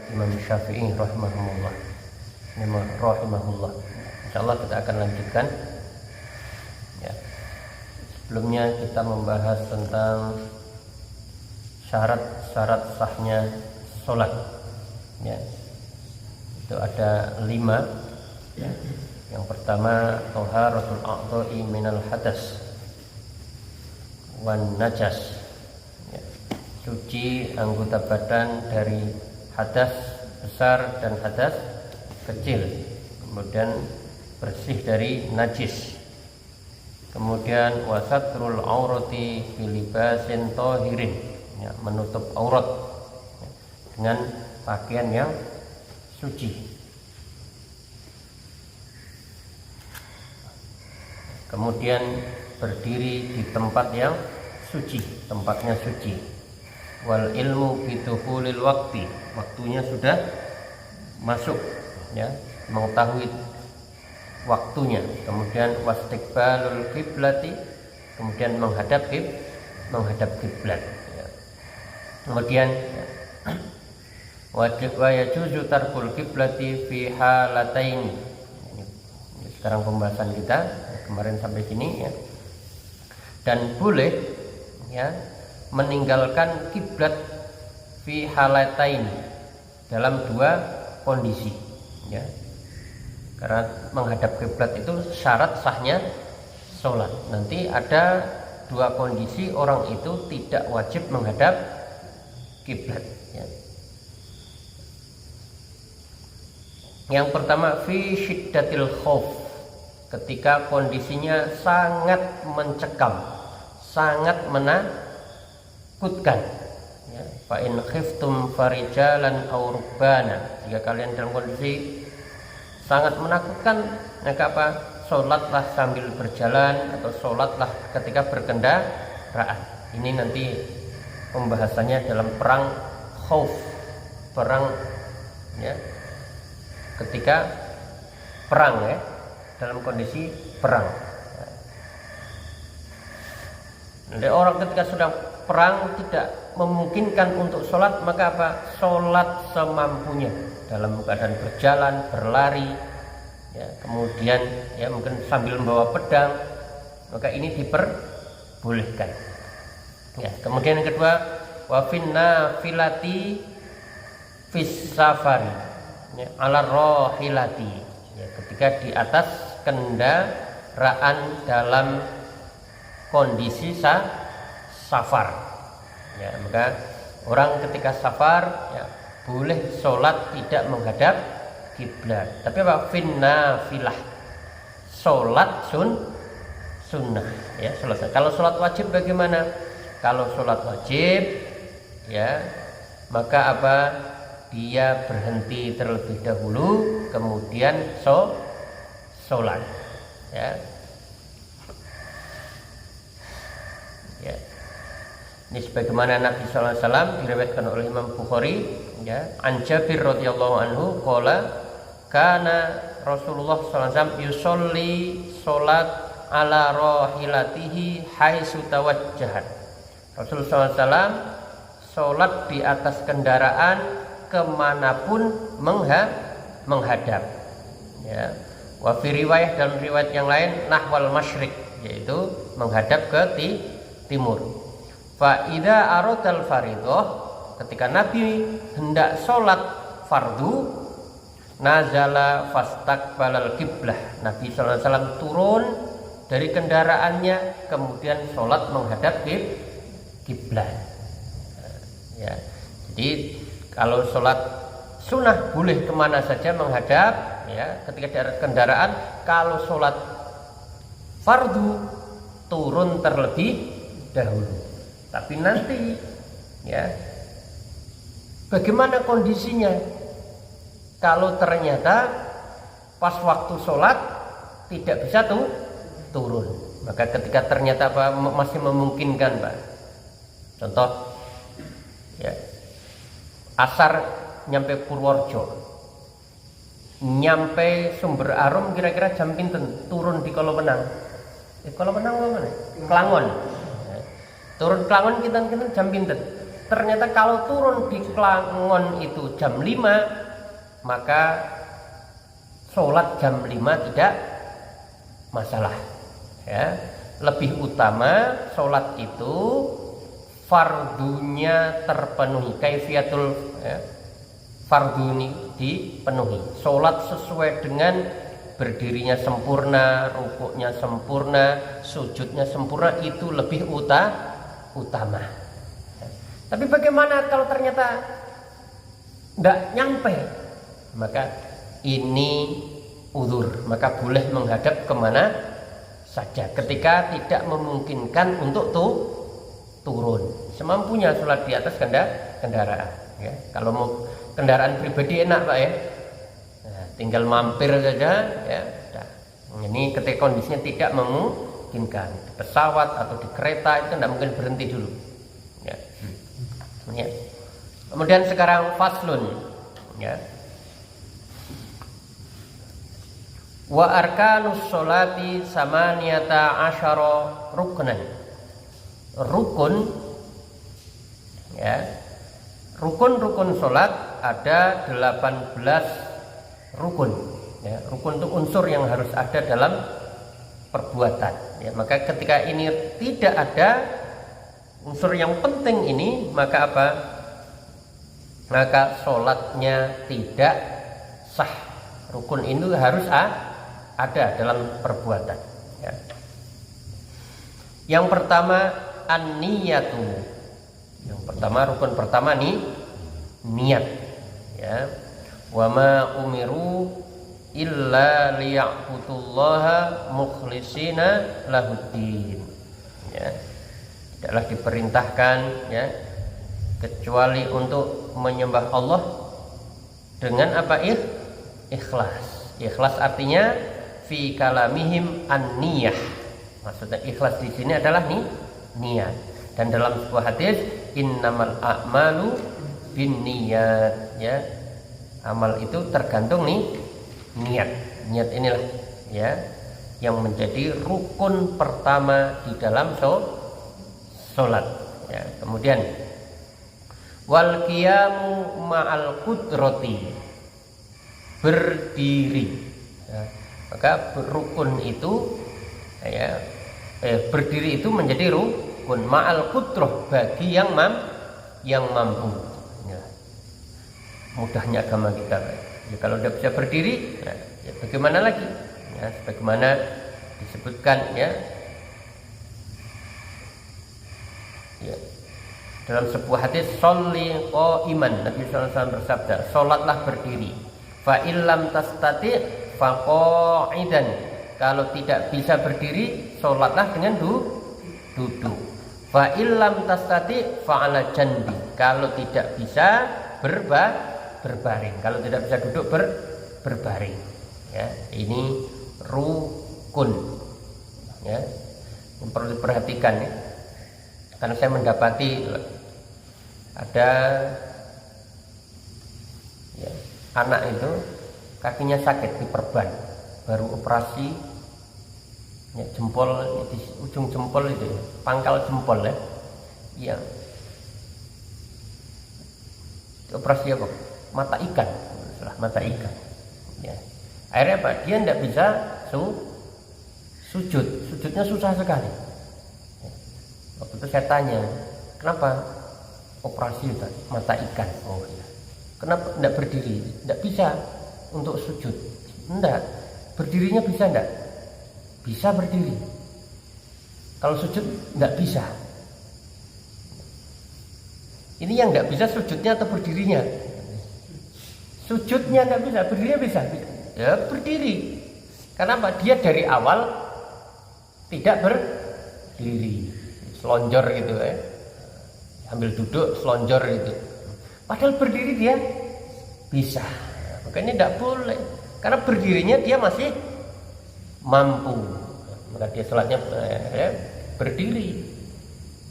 Imam Syafi'i rahimahullah. Insyaallah kita akan lanjutkan. Ya. Sebelumnya kita membahas tentang syarat-syarat sahnya sholat. Ya. Itu ada 5. Ya. Yang pertama, thaharatul a'dha'i minal hadas wan najas. Ya. Suci anggota badan dari hadas besar dan hadas kecil, kemudian bersih dari najis, kemudian wasatrul aurati filibasin tohirin, ya, menutup aurat ya, dengan pakaian yang suci. Kemudian berdiri di tempat yang suci, tempatnya suci. Wal ilmu bituhulil waktu, waktunya sudah masuk, ya, mengetahui waktunya. Kemudian wastiqbalul qiblati, kemudian menghadap kiblat, ya. Kemudian wajib wa yajuzu tarkul qiblati fi halatain. Sekarang pembahasan kita kemarin sampai sini, ya. Dan boleh, ya, meninggalkan kiblat fi halatain, dalam 2 kondisi, ya. Karena menghadap kiblat itu syarat sahnya sholat. Nanti ada 2 kondisi orang itu tidak wajib menghadap kiblat, ya. Yang pertama, fi syiddatil khauf, ketika kondisinya sangat mencekam, sangat menakutkan, ya. Fa in khiftum farijalan aw rubbana, jika kalian dalam kondisi sangat menakutkan, maka apa? Sholatlah sambil berjalan atau sholatlah ketika berkendaraan. Ini nanti pembahasannya dalam perang khauf, perang, ya, ketika perang, ya, dalam kondisi perang. Nanti orang ketika sudah perang tidak memungkinkan untuk sholat, maka apa? Sholat semampunya, dalam keadaan berjalan, berlari, ya, kemudian, ya, mungkin sambil membawa pedang, maka ini diperbolehkan, ya. Kemudian yang kedua, wa finna filati fis safari, ya, ala rohilati, ya, ketika di atas kendaraan dalam kondisi safar, ya, maka orang ketika safar, ya, boleh sholat tidak menghadap kiblat. Tapi apa? Finna filah, sholat sunnah, ya, sholat. Kalau sholat wajib bagaimana? Kalau sholat wajib, ya, maka apa? Dia berhenti terlebih dahulu, kemudian sholat, ya. Ya. Ini sebagaimana Nabi sallallahu alaihi wasallam diriwayatkan oleh Imam Bukhari, ya, an Jabir radhiyallahu anhu qala kana Rasulullah sallallahu alaihi wasallam yusolli salat ala rahilatihi haitsu tawajjahat. Rasulullah sallallahu alaihi wasallam salat di atas kendaraan kemanapun menghadap, ya. Wa fi riwayah, dalam riwayat yang lain, nahwal masyriq, yaitu menghadap ke timur. Fa idza aradal fardhah, ketika Nabi hendak sholat fardu, nazala fastaqbalal qiblah, Nabi sallallahu alaihi wasallam turun dari kendaraannya, kemudian sholat menghadap kiblat, ya. Jadi kalau sholat sunnah boleh kemana saja menghadap, ya, ketika di atas kendaraan. Kalau sholat fardu turun terlebih dahulu. Tapi nanti, ya, bagaimana kondisinya? Kalau ternyata pas waktu sholat tidak bisa turun, maka ketika ternyata apa, masih memungkinkan, Pak. Contoh, ya, asar nyampe Purworejo, nyampe Sumber Arum kira-kira jam pinten turun di Kolomenang. Kolomenang apa mana? Klangon. Turun Klangon kita jam pinten? ternyata kalau turun di Klangon itu jam 5, maka sholat jam 5 tidak masalah ya. Lebih utama sholat itu fardunya terpenuhi, kaifiatul ya, fardu ini dipenuhi, sholat sesuai dengan berdirinya sempurna, rukuknya sempurna, sujudnya sempurna, itu lebih utama. Tapi bagaimana kalau ternyata tidak nyampe? Maka ini uzur, maka boleh menghadap kemana saja ketika tidak memungkinkan untuk turun. Semampunya sholat di atas kendaraan ya. Kalau mau kendaraan pribadi enak Pak ya, nah, tinggal mampir saja ya. Nah, ini ketika kondisinya tidak memungkinkan, di pesawat atau di kereta itu tidak mungkin berhenti dulu ya. Ya. Kemudian sekarang faslun ya. Wa arkanus sholati samaniyata asyara ruknan. Rukun ya. Rukun sholat ada 18 rukun ya. Rukun itu unsur yang harus ada dalam perbuatan ya. Maka ketika ini tidak ada unsur yang penting ini, maka apa? Maka sholatnya tidak sah. Rukun itu harus ada dalam perbuatan ya. Yang pertama an-niyatu. Yang pertama, rukun pertama nih niat ya. Wa ma umiru illa liya'budullaha mukhlishina lahuddin ya. Tidaklah diperintahkan ya kecuali untuk menyembah Allah dengan apa? Ikhlas. Ikhlas artinya fi kalamihim an-niyah. Maksudnya ikhlas di sini adalah niat. Dan dalam sebuah hadis innamal a'malu binniyat ya. Amal itu tergantung niat. Niat inilah ya yang menjadi rukun pertama di dalam sholat ya. Kemudian wal qiyamu ma'al qudrati, berdiri ya. Maka rukun itu ya, berdiri itu menjadi rukun ma'al qudrah, bagi yang mampu ya. Mudahnya agama kita ya, kalau tidak bisa berdiri ya, bagaimana lagi ya, sebagaimana disebutkan ya dalam sebuah hadis sholli qa'iman, Nabi SAW bersabda, sholatlah berdiri, fa illam tastati fa qa'idan, kalau tidak bisa berdiri sholatlah dengan duduk, fa illam tastati fa ala janbi, kalau tidak bisa berbaring, kalau tidak bisa duduk berbaring ya. Ini rukun ya, yang perlu diperhatikan ya. Karena saya mendapati ada ya, anak itu kakinya sakit diperban, baru operasi ya, jempol di ujung jempol itu ya, pangkal jempol ya, ya operasi apa? Mata ikan, mata ikan ya. Akhirnya apa? Dia tidak bisa sujudnya susah sekali. Waktu itu saya tanya, kenapa operasi tadi mata ikan? Oh ya, kenapa tidak berdiri? Tidak bisa untuk sujud? Tidak. Berdirinya bisa tidak? Bisa berdiri. Kalau sujud tidak bisa. Ini yang tidak bisa sujudnya atau berdirinya? Sujudnya tidak bisa, berdirinya bisa. Ya berdiri. Kenapa? Dia dari awal tidak berdiri, selonjor gitu ya, ambil duduk selonjor gitu. Padahal berdiri dia bisa. Makanya tidak boleh, karena berdirinya dia masih mampu, maka dia sholatnya ya, berdiri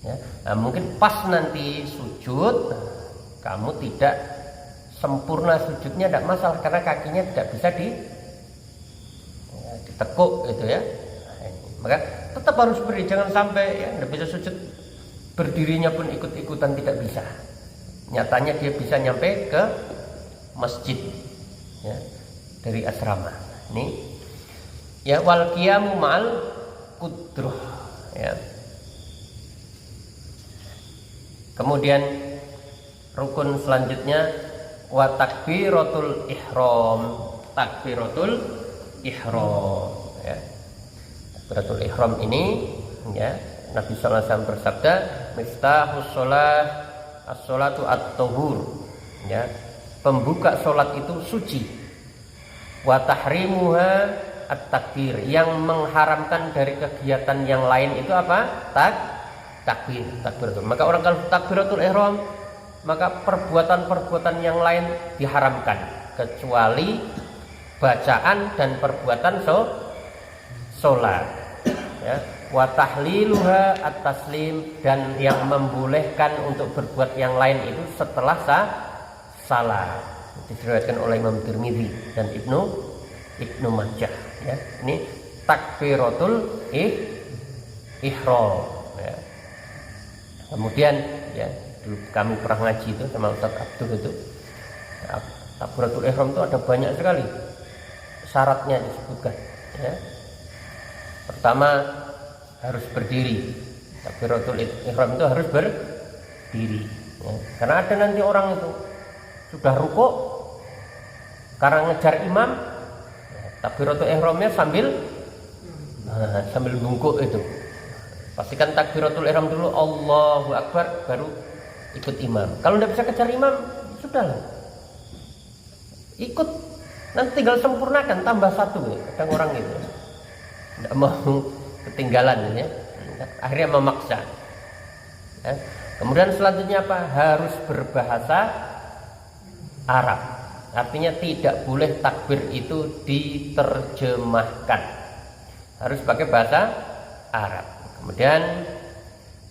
ya. Nah, mungkin pas nanti sujud kamu tidak sempurna sujudnya, tidak masalah, karena kakinya tidak bisa ditekuk gitu ya. Maka tetap harus berdiri, jangan sampai ya tidak bisa sujud berdirinya pun ikut-ikutan tidak bisa. Nyatanya dia bisa nyampe ke masjid, ya, dari asrama. Ini ya, wal qiyamu ma'al qudruh, ya. Kemudian rukun selanjutnya wa takbiratul ihram. Takbiratul ihram, ya. Takbiratul ihram ini, ya, Nabi sallallahu alaihi wasallam bersabda, miftahus shalah as-sholatu at-tahur, ya. Pembuka salat itu suci. Wa tahrimuha at-takbir. Yang mengharamkan dari kegiatan yang lain itu apa? Takbir. Maka orang kalau takbiratul ihram, maka perbuatan-perbuatan yang lain diharamkan kecuali bacaan dan perbuatan sholat, ya. Wa tahliluha at-taslim, dan yang membolehkan untuk berbuat yang lain itu setelah salat. Diriwayatkan oleh Imam Tirmidzi dan Ibnu Majah, ya. Ini takbiratul ihram, ya. Kemudian, ya, dulu kami pernah ngaji itu sama Ustaz Abdul itu, takbiratul ihram itu ada banyak sekali syaratnya disebutkan, ya. Pertama harus berdiri. Takbiratul ihram itu harus berdiri, ya. Karena ada nanti orang itu sudah rukuk karena ngejar imam, ya, takbiratul ihramnya sambil bungkuk itu. Pastikan takbiratul ihram dulu, Allahu Akbar, baru ikut imam. Kalau tidak bisa kejar imam, sudahlah, ikut, nanti tinggal sempurnakan, tambah satu, ya. Kadang orang itu tidak mau ketinggalan, ya. Akhirnya memaksa, ya. Kemudian selanjutnya apa? Harus berbahasa Arab. Artinya tidak boleh takbir itu diterjemahkan, harus pakai bahasa Arab. Kemudian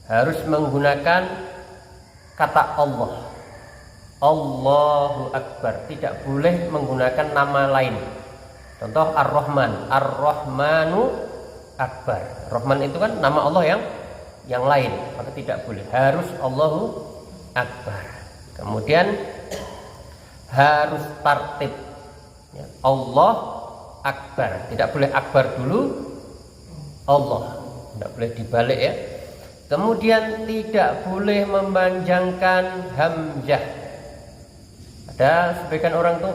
harus menggunakan kata Allah, Allahu Akbar, tidak boleh menggunakan nama lain. Contoh Ar-Rahman, Ar-Rahmanu Akbar. Rahman itu kan nama Allah yang lain, maka tidak boleh, harus Allahu Akbar. Kemudian harus tartib, ya. Allah Akbar, tidak boleh Akbar dulu Allah, tidak boleh dibalik, ya. Kemudian tidak boleh memanjangkan hamzah. Ada sebagian orang tuh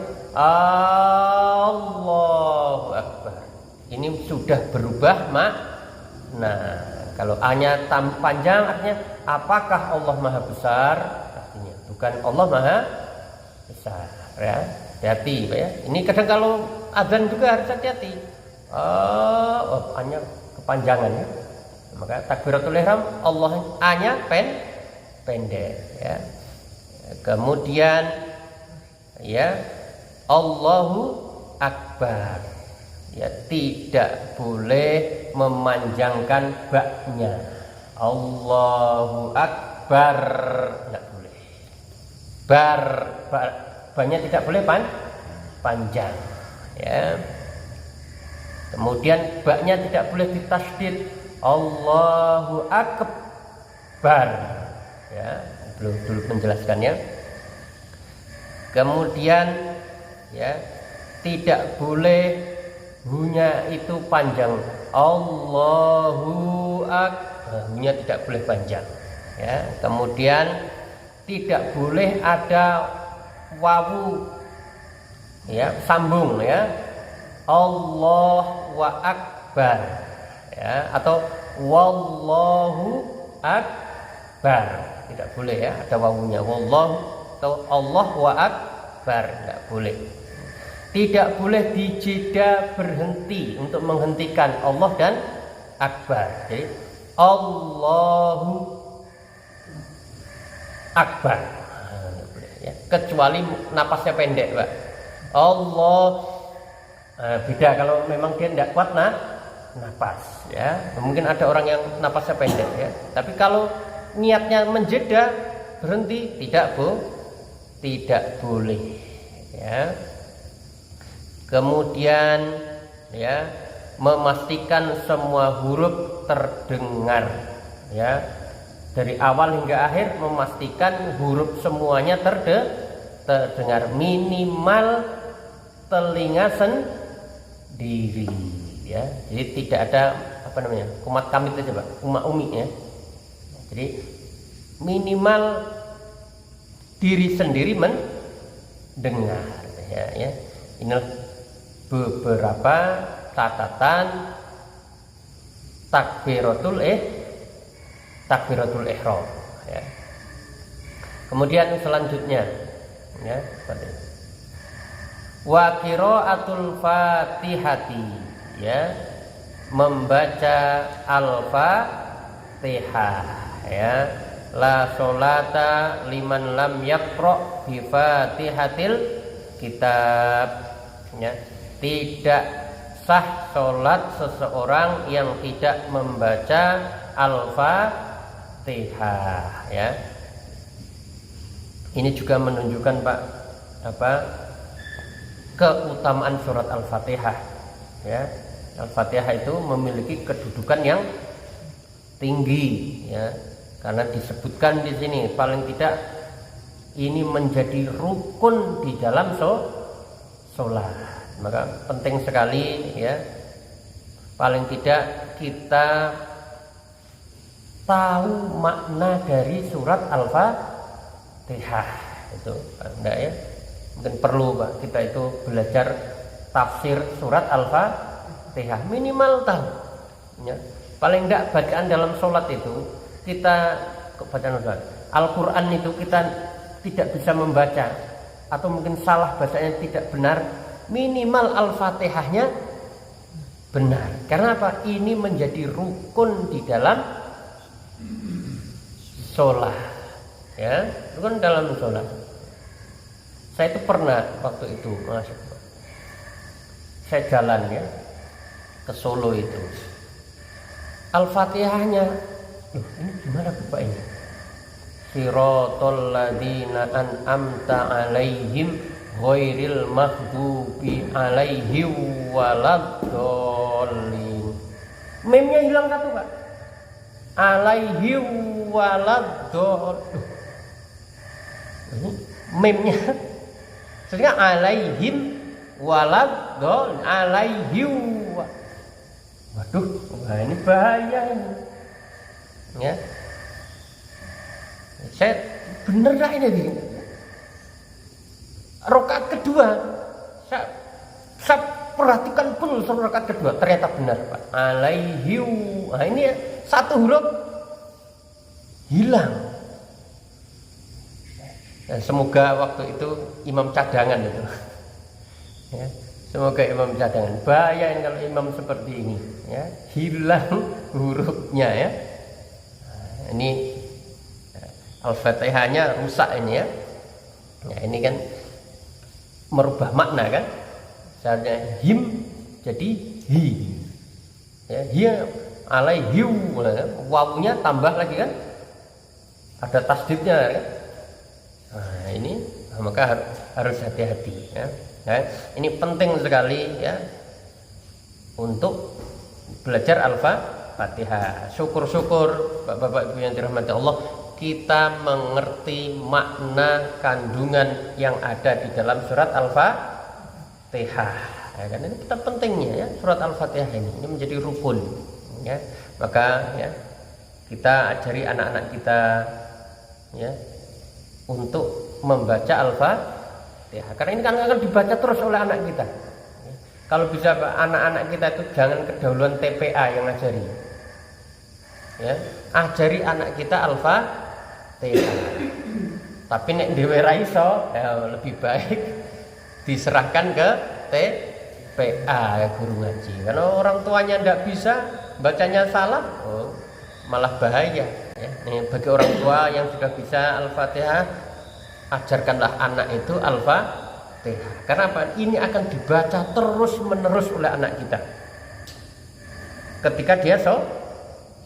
Allahu Akbar, ini sudah berubah makna. Kalau A-nya panjang artinya apakah Allah Maha Besar, artinya bukan Allah Maha Besar, ya. Hati-hati, ya. Ini kadang kalau azan juga harus hati-hati. A-nya kepanjangan, ya. Maka takbiratul ihram Allah A-nya pendek, ya. Kemudian, ya, Allahu Akbar, ya, tidak boleh memanjangkan ba-nya. Allahu Akbar, tidak boleh. Ba-nya tidak boleh panjang, ya. Kemudian ba-nya tidak boleh ditasydid. Allahu Akbar, ya, belum menjelaskannya. Kemudian, ya, tidak boleh hunya itu panjang. Allahu Akbar, hunya tidak boleh panjang, ya. Kemudian tidak boleh ada wawu, ya, sambung, ya. Allahu Akbar, ya, atau wallahu akbar, tidak boleh, ya, ada wawunya. Wallahu atau Allahu Akbar, tidak boleh. Tidak boleh dijeda berhenti untuk menghentikan Allah dan Akbar. Jadi Allahu Akbar, ya, kecuali napasnya pendek, Pak. Allah, beda kalau memang dia tidak kuat napas, ya. Mungkin ada orang yang napasnya pendek, ya. Tapi kalau niatnya menjeda berhenti, tidak boleh, ya. Kemudian, ya, memastikan semua huruf terdengar, ya. dari awal hingga akhir memastikan huruf semuanya terdengar, minimal telinga sendiri ya. Jadi tidak ada apa namanya kumat kamit aja Pak, umak umi ya. Jadi minimal diri sendiri mendengar ya. Ini beberapa catatan takbiratul ihram ya. Kemudian selanjutnya ya, wa qiraatul fatihati ya, membaca al-fatihah ya. La sholata liman lam yaqra bi fatihatil kitab ya. Tidak sah sholat seseorang yang tidak membaca al-fatihah ya. Ini juga menunjukkan Pak keutamaan surat al-fatihah ya. Al-fatihah itu memiliki kedudukan yang tinggi ya. Karena disebutkan di sini paling tidak ini menjadi rukun di dalam sholat. Maka penting sekali ya, paling tidak kita tahu makna dari surat al-fatihah itu. Enggak ya, mungkin perlu Pak kita itu belajar tafsir surat al-fatihah, minimal tahu ya. Paling enggak bacaan dalam sholat itu kita bacaan Al-Quran itu kita tidak bisa membaca atau mungkin salah bacanya tidak benar, minimal Al-Fatihahnya benar. Karena apa? Ini menjadi rukun di dalam sholat ya, rukun dalam sholat. Saya itu pernah waktu itu saya jalan ya ke Solo itu, Al-Fatihahnya ini gimana Bapak ini? Siratal ladzina an'amta 'alaihim ghairil maghdubi 'alaihim waladdallin. Memnya hilang satu Pak. 'Alaihim waladdallin. Ini memnya. Sebenarnya 'alaihim waladdallin, 'alaihim. Waduh, wah ini bahaya ini. Ya, saya bener dah ini. Rakaat kedua, saya perhatikan betul rakaat kedua, ternyata benar Pak. Alaihi, nah ini satu huruf hilang. Ya, semoga waktu itu imam cadangan itu. Ya, semoga imam cadangan. Bahaya kalau imam seperti ini, ya, hilang hurufnya ya. Ini Al-Fatihahnya rusak ini ya. Nah, ini kan merubah makna kan. Seharusnya him jadi hi. Ya, hiya alaihi, wawunya tambah lagi kan. Ada tasdidnya kan. Nah, ini maka harus hati-hati ya. Nah, ini penting sekali ya untuk belajar Al-Fatihah. Syukur-syukur Bapak-bapak Ibu yang dirahmati Allah, kita mengerti makna kandungan yang ada di dalam surat Al-Fatihah. Ya kan, ini kita pentingnya ya surat Al-Fatihah ini menjadi rukun ya. Maka ya kita ajari anak-anak kita ya untuk membaca Al-Fatihah. Karena ini kan akan dibaca terus oleh anak kita. Kalau bisa anak-anak kita itu jangan kedahuluan TPA yang ngajari. Ya, ajari anak kita Al-Fatihah. Tapi nek dhewe ra iso, ya lebih baik diserahkan ke TPA ya, guru ngaji. Karena orang tuanya ndak bisa, bacanya salah, malah bahaya ya. Nih, bagi orang tua yang sudah bisa Al-Fatihah, ajarkanlah anak itu Al-Fatihah. Karena apa? Ini akan dibaca terus menerus oleh anak kita ketika dia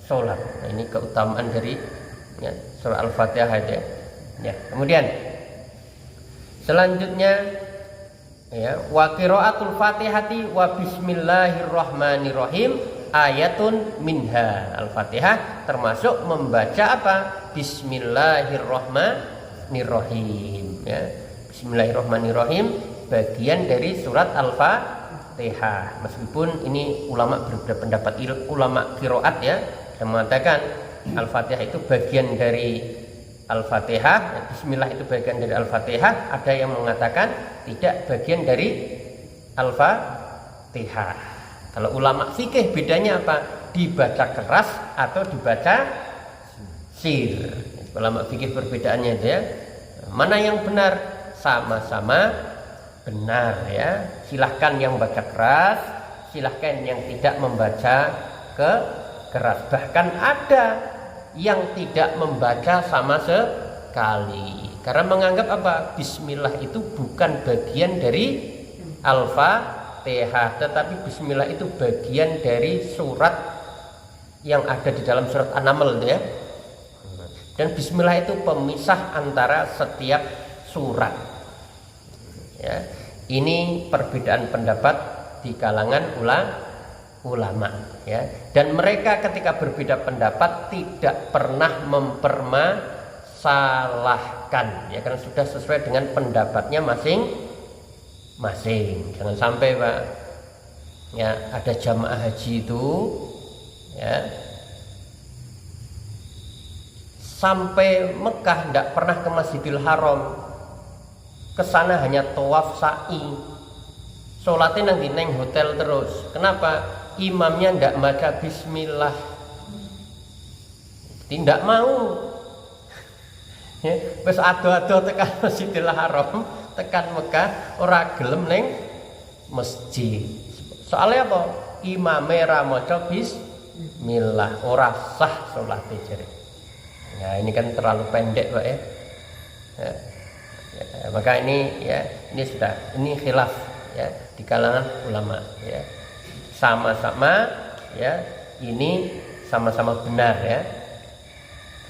sholat. Nah, ini keutamaan dari ya, surah Al-Fatihah aja. Ya. Kemudian selanjutnya ya, wa qiraatul Fatihati wa bismillahirrahmanirrahim ayatun minha. Al-Fatihah termasuk membaca apa? Bismillahirrahmanirrahim, ya. Bismillahirrahmanirrahim bagian dari surat Al-Fatihah. Meskipun ini ulama berbeda pendapat, ulama qiraat ya, yang mengatakan Al-Fatihah itu bagian dari Al-Fatihah, Bismillah itu bagian dari Al-Fatihah. Ada yang mengatakan tidak, bagian dari Al-Fatihah. Kalau ulama fikih bedanya apa? Dibaca keras atau dibaca sir. Ulama fikih perbedaannya itu ya. Mana yang benar? Sama-sama benar ya. Silahkan yang baca keras, silahkan yang tidak membaca keras. Bahkan ada yang tidak membaca sama sekali karena menganggap apa? Bismillah itu bukan bagian dari Al-Fatihah, tetapi Bismillah itu bagian dari surat yang ada di dalam surat An-Naml ya. Dan Bismillah itu pemisah antara setiap surat ya. Ini perbedaan pendapat di kalangan ulama ya, dan mereka ketika berbeda pendapat tidak pernah mempermasalahkan ya, karena sudah sesuai dengan pendapatnya masing-masing. Jangan sampai Pak ya, ada jamaah haji itu ya sampai Mekah tidak pernah ke Masjidil Haram, ke sana hanya tawaf sa'i, sholatnya nanti neng hotel terus. Kenapa? Imamnya tidak baca bismillah, tidak mau ya, wis ado-ado tekan Masjidil Haram, tekan Mekah ora gelem neng masjid. Soalnya apa? Imame ra maca bismillah, ora sah salate jere. Ya ini kan terlalu pendek Pak ya. Maka ini ya, ini khilaf ya di kalangan ulama ya. Sama-sama ya, ini sama-sama benar ya.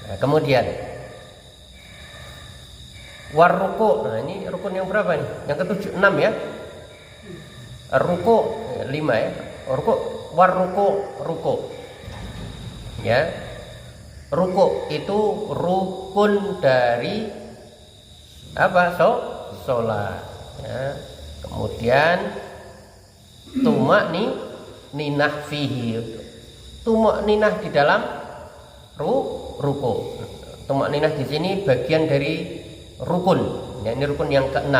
Nah, kemudian waruku. Nah, ini rukun yang berapa nih? Yang ke-7, 6 ya. Ruku 5 ya. Ruku. Ya. Ruku itu rukun dari apa? Salat ya. Kemudian tumakninah fihi, tumakninah di dalam ruku. Tumakninah di sini bagian dari rukun ya, ini rukun yang ke-6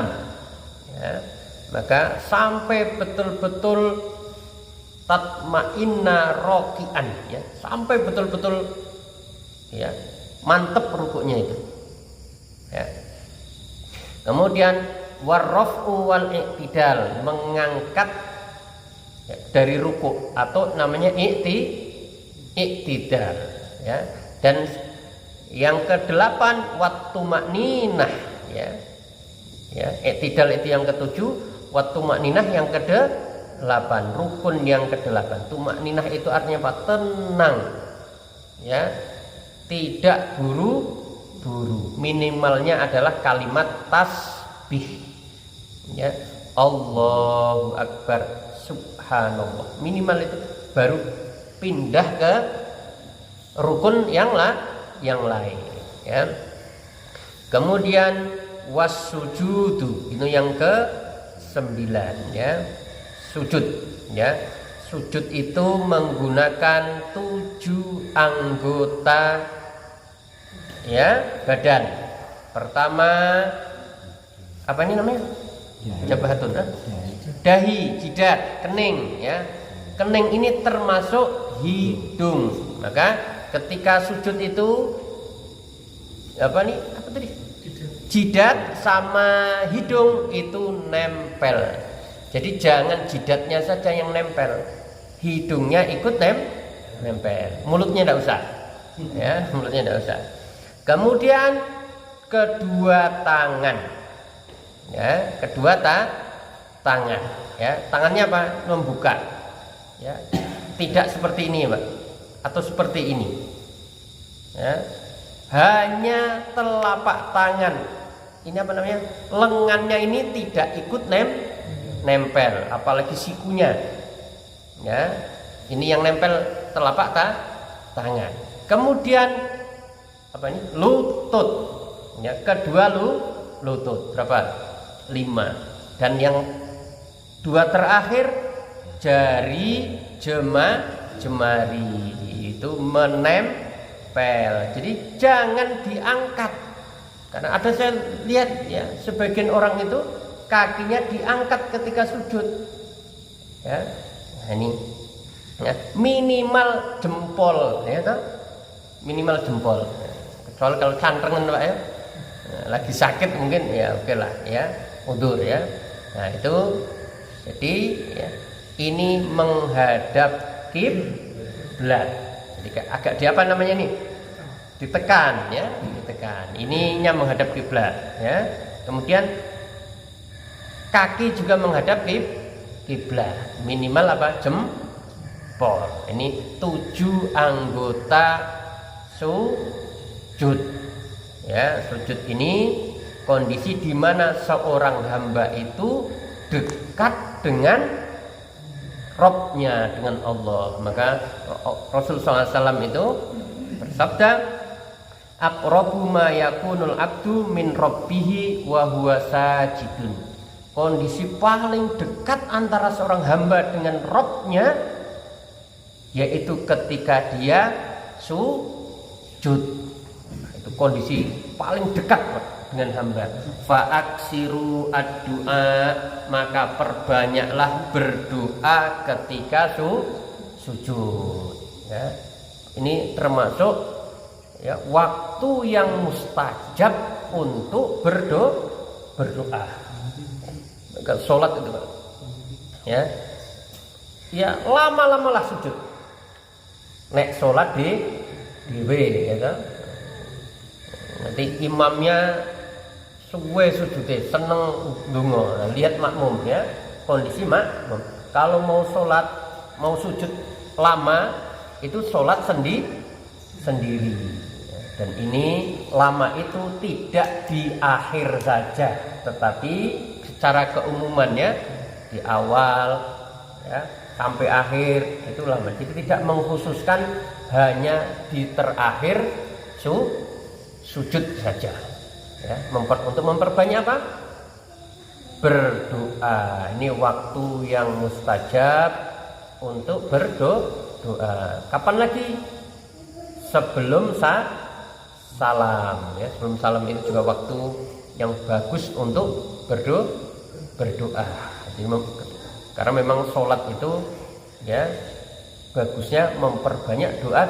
ya. Maka sampai betul-betul tatma'inna roki'an ya, sampai betul-betul ya mantep rukuknya itu ya. Kemudian warraf'u wal i'tidal, mengangkat ya, dari ruku atau namanya i'tidal ya. Dan yang ke-8 wattu makninah ya. Ya, i'tidal itu yang ke-7, wattu makninah yang ke-8, rukun yang ke-8. Tumakninah itu artinya apa? Tenang ya, tidak buru-buru. Minimalnya adalah kalimat tasbih ya, Allahu Akbar, subhanallah, minimal itu, baru pindah ke rukun yang lain ya. Kemudian wasujudu, itu yang ke-9 ya, sujud ya. Sujud itu menggunakan 7 anggota ya badan. Pertama apa ini namanya? Jabahatun, dahi, jidat, kening ya. Kening ini termasuk hidung. Maka ketika sujud itu apa tadi? Jidat sama hidung itu nempel. Jadi jangan jidatnya saja yang nempel, hidungnya ikut nempel. Mulutnya tidak usah. Ya, mulutnya tidak usah. Kemudian kedua tangan. Ya, kedua tangan. Ya, tangannya apa? Membuka. Ya, tidak seperti ini, Pak. Atau seperti ini. Ya. Hanya telapak tangan. Ini apa namanya? Lengannya ini tidak ikut nempel, apalagi sikunya. Ya. Ini yang nempel telapak tangan. Kemudian apa ini? Lutut. Ya, kedua lutut. Berapa? 5. Dan yang 2 terakhir jari jemari itu menempel. Jadi jangan diangkat. Karena ada saya lihat ya, sebagian orang itu kakinya diangkat ketika sujud. Ya. Nah, ini ya, minimal jempol ya toh? Minimal jempol. Kecuali kalau cantrengan Pak ya. Nah, lagi sakit mungkin ya oke lah ya, udur ya. Nah, itu jadi ya, ini menghadap kiblat. Jadi agak di apa namanya nih? Ditekan ya, ditekan. Ininya menghadap kiblat ya. Kemudian kaki juga menghadap kiblat. Minimal apa? Jempol. Ini 7 anggota sujud. Ya, sujud ini kondisi di mana seorang hamba itu dekat dengan Robnya, dengan Allah. Maka Rasulullah SAW itu bersabda, aqrabu ma yakunul abdu min rabbihi wa huwa sajidun. Kondisi paling dekat antara seorang hamba dengan Robnya yaitu ketika dia sujud. Itu kondisi paling dekat dengan hamba. Fa'aksiru ad-du'a, maka perbanyaklah berdoa ketika sujud ya. Ini termasuk ya, waktu yang mustajab untuk berdoa. Maka sholat itu Pak ya, ya lama-lamalah sujud. Nek sholat di W ya kan? Nanti imamnya suwe sujudnya seneng dungo. Nah, lihat makmum ya, kondisi makmum. Kalau mau sholat, mau sujud lama, itu sholat sendiri. Dan ini lama itu tidak di akhir saja, tetapi secara keumumannya di awal ya, sampai akhir itu lama. Jadi tidak mengkhususkan hanya di terakhir sujud saja. Ya, untuk memperbanyak apa? Berdoa. Ini waktu yang mustajab untuk berdoa. Kapan lagi? Sebelum salam. Ya, sebelum salam itu juga waktu yang bagus untuk berdoa. Jadi, karena memang sholat itu ya bagusnya memperbanyak doa.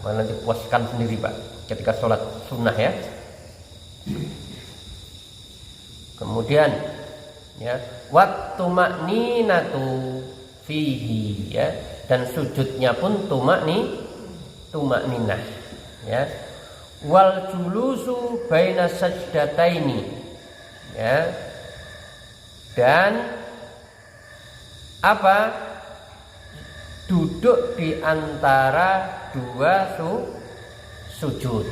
Mana nanti puaskan sendiri Pak ketika sholat sunnah ya. Kemudian ya, waktu makninatu fihi ya, dan sujudnya pun tumakninah ya. Wal julusu baina sajdataini ya, dan apa? Duduk di antara 2 sujud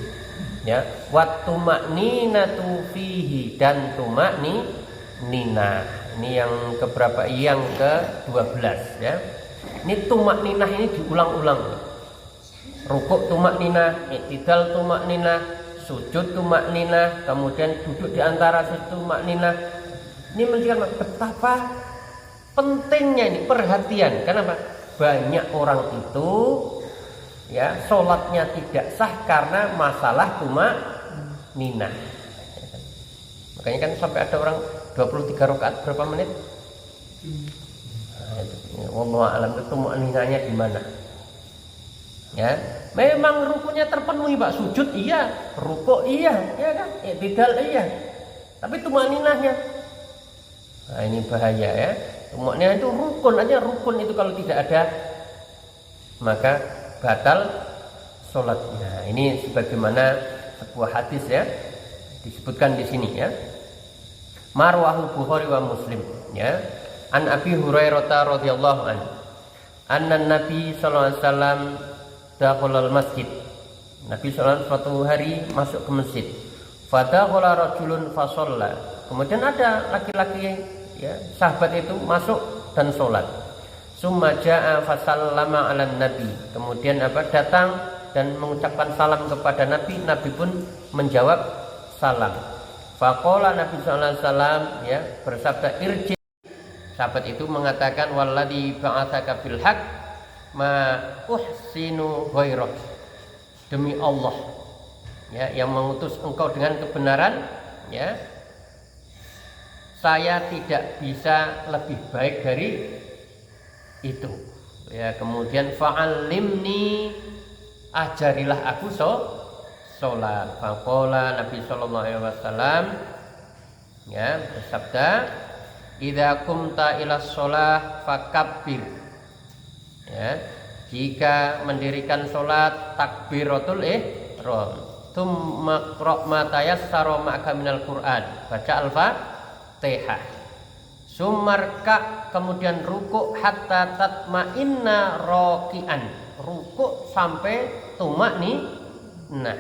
ya. Waktu makninatu fihi, dan tumakninah. Ini yang keberapa? Yang ke-12 ya. Ini tumakninah ini diulang-ulang. Rukuk tumakninah, i'tidal tumakninah, sujud tumakninah, kemudian duduk di antara sujud tumakninah. Ini menunjukkan betapa pentingnya ini perhatian. Kenapa? Banyak orang itu ya sholatnya tidak sah karena masalah tumakninah. Makanya kan sampai ada orang 23 rakaat berapa menit? Wallahu a'lam, tumakninahnya di mana? Ya, memang rukunya terpenuhi Pak, sujud iya, rukuk iya, ya kan? I'tidal iya. Tapi tumakninahnya, nah ini bahaya ya. Tumakninah itu rukun aja, rukun itu kalau tidak ada maka batal sholatnya. Ini sebagaimana sebuah hadis ya, disebutkan di sini ya. Marwahul Bukhari wa Muslim ya. An Abi Hurairah radhiyallahu anhu, anna Nabi sallallahu alaihi wasallam dakhalal masjid. Nabi sallallahu suatu hari masuk ke masjid. Fadakhala rajulun fa shalla. Kemudian ada laki-laki ya, sahabat itu masuk dan sholat. Summa jaa fasallama 'alan nabi. Kemudian datang dan mengucapkan salam kepada Nabi. Nabi pun menjawab salam. Faqala Nabi sallallahu alaihi wasallam bersabda irji. Sahabat itu mengatakan walladzi ba'atsaka bil haqq ma uhsinu ghairah. Demi Allah yang mengutus engkau dengan kebenaran, saya tidak bisa lebih baik dari itu. Kemudian fa'allimni, ajarilah aku sholat. Faqala Nabi sallallahu alaihi wasallam bersabda idza qumta ila shalah fakabbir. Jika mendirikan sholat takbiratul ihram. Tsumma qra' ma tayassara ma'aka minal Qur'an. Baca Al-Fatihah. Sumarka, kemudian rukuk hatta tatma'inna raki'an. Rukuk sampai tumakninah.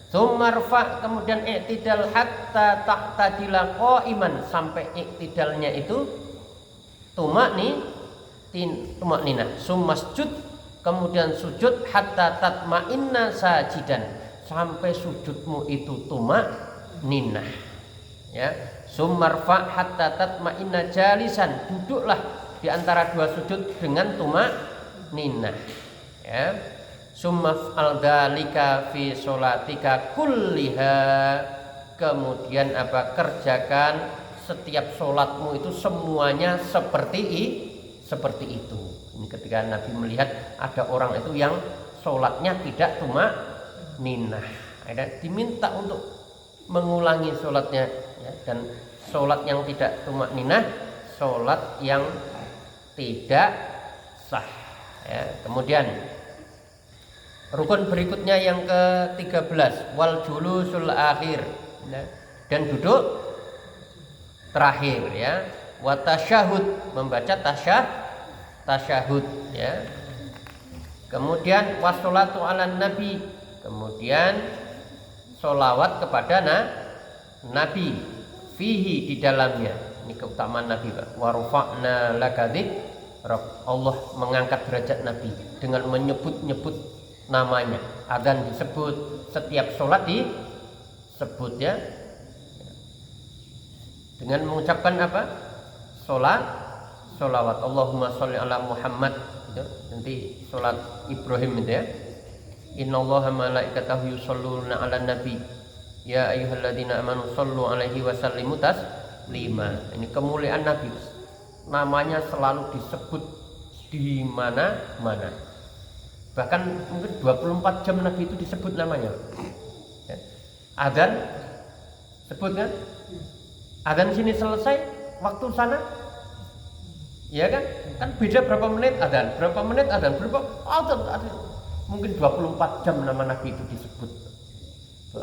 Sumarfa, kemudian i'tidal hatta ta'tadila qa'iman, sampai i'tidalnya itu tumakninah. Sumasjud, kemudian sujud hatta tatma'inna sajidan, sampai sujudmu itu tumakninah. Sumarfa hatta tatma'inna jalisan, duduklah di antara dua sujud dengan tumakninah. Summa al-dzalika fi sholatika kulliha, kemudian kerjakan setiap sholatmu itu semuanya seperti itu. Ini ketika Nabi melihat ada orang itu yang sholatnya tidak tumakninah, diminta untuk mengulangi sholatnya, dan sholat yang tidak tumakninah sholat yang tidak sah. Kemudian rukun berikutnya yang ke-13 wal julusul akhir, dan duduk terakhir, wa tasyahud, membaca tasyahud, kemudian wassalatu ala nabi, kemudian sholawat kepada Nabi fihi, di dalamnya. Ini keutamaan Nabi, Pak. Wa rafa'na laka dzikrak, Allah mengangkat derajat Nabi dengan menyebut-nyebut namanya. Adzan disebut, setiap sholat disebut, dengan mengucapkan sholawat. Allahumma sholli ala Muhammad, nanti sholat Ibrahim itu, innallaha malaikatahu yusholluna ala nabi ya ayyuhalladzina amanu shollu alaihi wa sallimu taslima. Ini kemuliaan Nabi, namanya selalu disebut di mana-mana. Bahkan mungkin 24 jam Nabi itu disebut namanya. Adzan sebut kan? Adzan sini selesai, waktu sana, kan beda berapa menit adzan, berapa menit adzan, berapa adzan. Mungkin 24 jam nama Nabi itu disebut.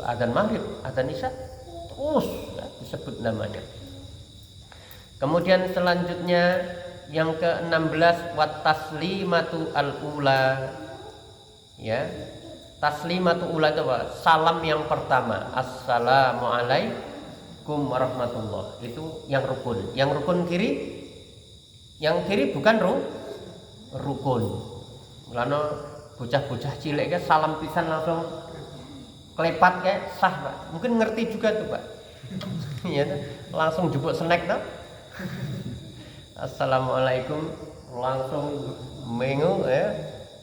Adzan maghrib, adzan isya, terus disebut namanya. Kemudian selanjutnya yang ke-16 wat taslimatu al-ula. Taslimatu ula itu apa? Salam yang pertama, assalamualaikum warahmatullah. Itu yang rukun. Yang rukun kiri, yang kiri bukan rukun. Karena bocah-bocah cilik salam pisan langsung kelepat sah, Pak. Mungkin ngerti juga tuh, Pak. Langsung jupuk snack tuh. Assalamualaikum, langsung mengu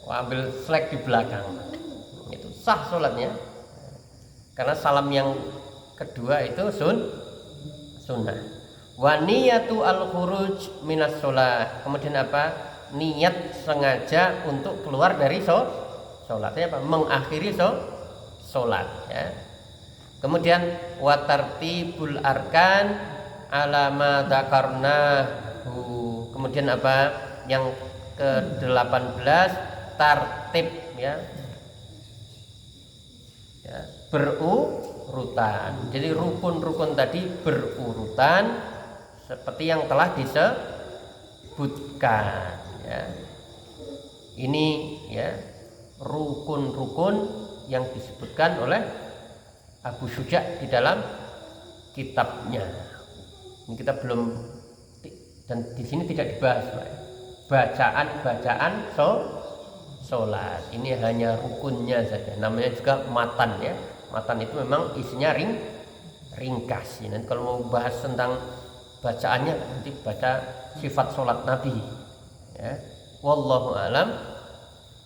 ambil snack di belakang. Itu sah sholatnya. Karena salam yang kedua itu sunnah. Wa niyatu al-khuruj minas sholat. Kemudian niat sengaja untuk keluar dari sholatnya, mengakhiri sholat, Kemudian wa tartibul arkan ala ma dzakarnahu. Kemudian yang ke-18 tartib, berurutan. Jadi rukun-rukun tadi berurutan seperti yang telah disebutkan, Ini rukun-rukun yang disebutkan oleh Abu Syuja di dalam kitabnya. Ini kita belum, dan di sini tidak dibahas, Pak. bacaan sholat. Ini hanya rukunnya saja. Namanya juga matan ya. Matan itu memang isinya ringkas. Nanti kalau mau bahas tentang bacaannya nanti baca sifat sholat Nabi. Ya. Wallahu a'lam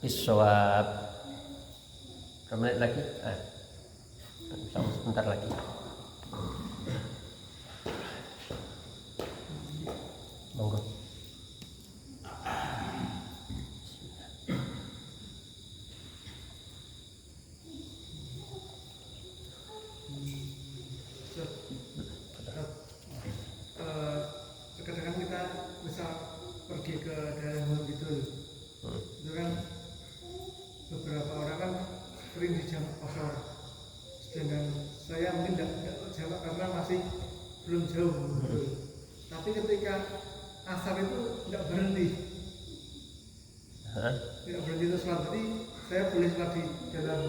bishawab. Berapa menit lagi? Sebentar lagi. Monggo. Kadang-kadang kita bisa pergi ke daerah Gunung Kidul, itu kan beberapa orang kan sering dijamak kosor, sedangkan saya mungkin tidak jamak karena masih belum jauh. Tapi ketika asar itu tidak berhenti, itu sholat. Jadi saya boleh sholat di dalam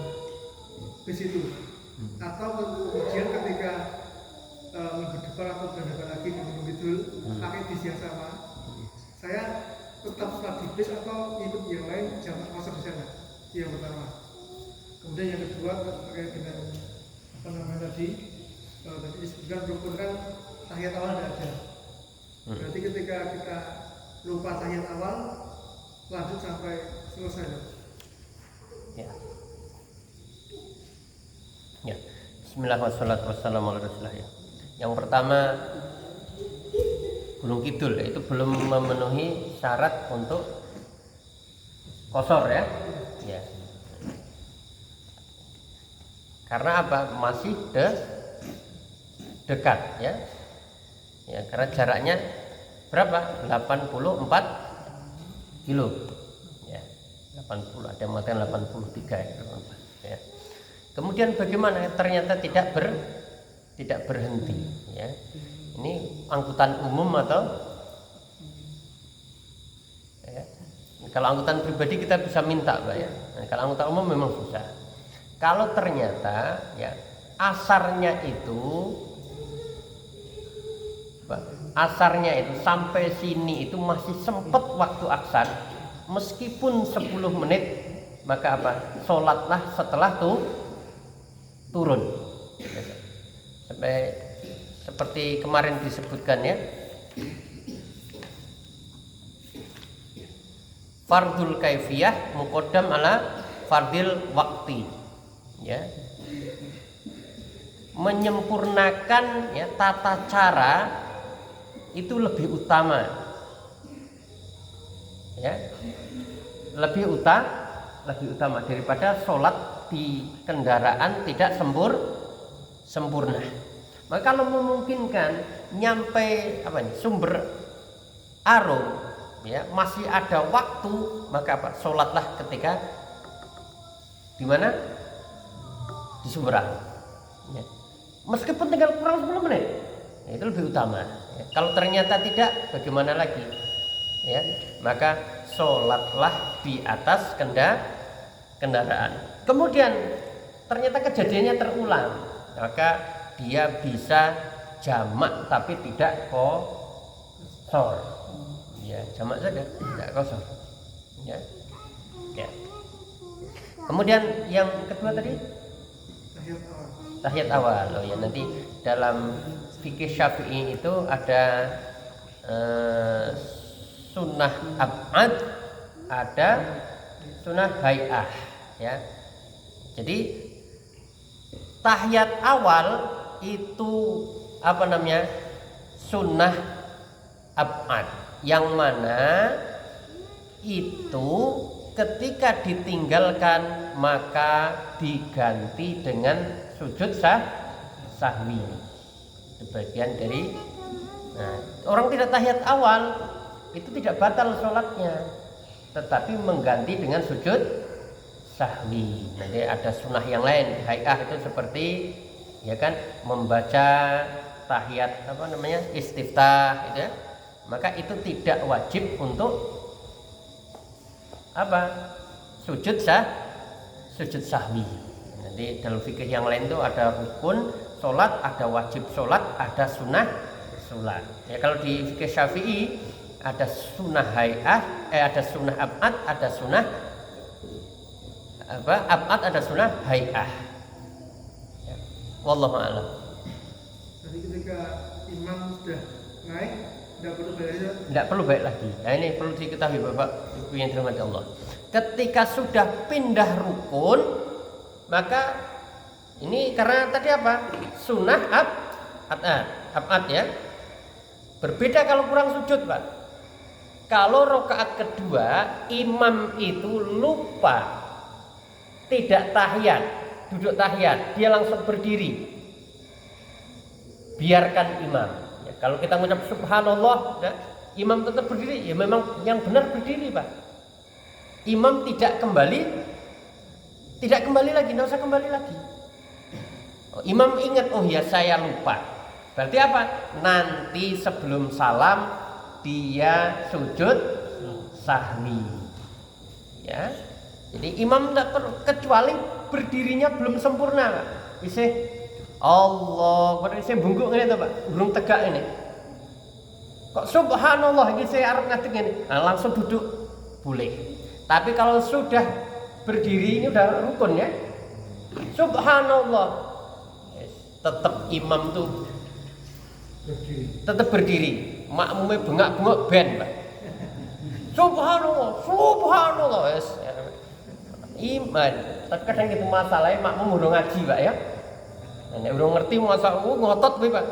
bis itu, atau kemudian ketika minggu depan atau bulan depan lagi di Gunung Kidul pakai bis yang sama, saya tetap sholat di bis atau ikut yang lain jamak kosor di sana. Yang pertama. Kemudian yang kedua terkait dengan apa namanya tadi disebutkan rukun kan tahiyat awal tidak ada. Berarti ketika kita lupa tahiyat awal lanjut sampai selesai. Ya. Ya. Bismillahirrahmanirrahim. Ya. Yang pertama Gunung Kidul itu belum memenuhi syarat untuk kosor ya. Ya. Karena apa? Masih dekat ya. Ya, karena jaraknya berapa? 84 kilo. Ya. 80, ada yang mengatakan 83 ya. Kemudian bagaimana? Ternyata tidak berhenti ya. Ini angkutan umum atau ya. Kalau angkutan pribadi kita bisa minta, Pak ya. Nah, kalau angkutan umum memang susah. Kalau ternyata ya asarnya itu sampai sini itu masih sempat waktu asar, meskipun 10 menit, maka apa? Sholatlah setelah turun. Sampai seperti kemarin disebutkan ya, fardul kaifiyah muqaddam ala fardil waqti ya. Menyempurnakan ya tata cara itu lebih utama ya, lebih utama daripada sholat di kendaraan tidak sempurna. Maka kalau memungkinkan nyampe sumber Aro ya masih ada waktu, maka apa? Sholatlah ketika di mana? Di sumber Aro ya. Meskipun tinggal kurang 10 menit ya, itu lebih utama ya. Kalau ternyata tidak, bagaimana lagi ya? Maka sholatlah di atas kendaraan. Kemudian ternyata kejadiannya terulang, maka dia bisa jamak tapi tidak kosor ya, jamak saja tidak kosor ya. Ya. Kemudian yang kedua tadi tahiyat awal. Oh ya, nanti dalam fikih Syafi'i itu ada sunnah ab'ad, ada sunnah hay'ah ya. Jadi tahiyat awal itu sunnah ab'ad, yang mana itu ketika ditinggalkan maka diganti dengan sujud sahwi. Itu bagian dari orang tidak tahiyat awal itu tidak batal sholatnya, tetapi mengganti dengan sujud sahwi. Nanti ada sunnah yang lain. Hay'ah itu seperti ya kan, membaca tahiyat istiftah gitu ya. Maka itu tidak wajib untuk sujud sahwi. Nanti dalam fikih yang lain itu ada rukun sholat, ada wajib sholat, ada sunnah sholat ya. Kalau di fikih Syafi'i ada sunnah hay'ah, ada sunnah ab'ad, ada sunnah ab'ad, ada sunnah hay'ah. Ya. Wallahu a'lam. Jadi ketika imam sudah naik, tidak perlu bayar. Tidak perlu baik lagi. Nah, ini perlu diketahui Bapak Ibu yang dirahmati Allah. Ketika sudah pindah rukun, maka ini karena tadi apa? Sunnah ab'ad ya. Berbeda kalau kurang sujud, Pak. Kalau rakaat kedua imam itu lupa tidak tahiyat, duduk tahiyat, dia langsung berdiri. Biarkan imam. Ya, kalau kita mengucap subhanallah, ya, imam tetap berdiri, ya memang yang benar berdiri, Pak. Imam tidak kembali lagi, tidak usah kembali lagi. Imam ingat, oh ya saya lupa. Berarti apa? Nanti sebelum salam dia sujud sahwi. Ya. Jadi imam tidak perlu, kecuali berdirinya belum sempurna, Pak. Bisa Allah, berarti saya bungkuk ini tuh, Pak. Burung tegak ini. Kok subhanallah ini saya arep ngadeg ini. Nah, langsung duduk boleh. Tapi kalau sudah berdiri ini udah rukun ya. Subhanallah. Tetap imam tuh tetap berdiri, makmumnya bengak-bengok ben, Pak. Subhanallah, subhanallah. Yes. Iman. Tapi kadang gitu masalahnya makmum udah ngaji, Pak ya. Nek udah ngerti masa ngotot kuwi, Pak.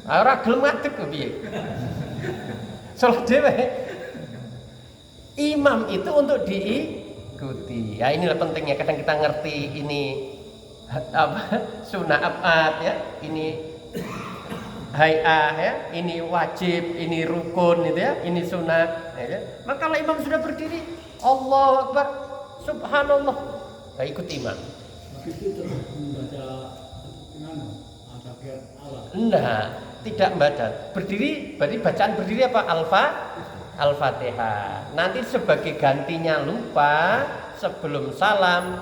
Ora gelem ngadeg kok piye. Salat dhewe. Imam itu untuk diikuti. Ya inilah pentingnya kadang kita ngerti ini apa sunnah ab'ad ya, ini hay'ah ya, ini wajib, ini rukun gitu ya, ini sunat ya. Maka kalau imam sudah berdiri, Allahu Akbar, subhanallah, nah, ikut imam. Itu terus membaca takbir Allah. Enggak, tidak membaca. Berdiri, berarti bacaan berdiri apa? Al-Fatihah. Nanti sebagai gantinya lupa sebelum salam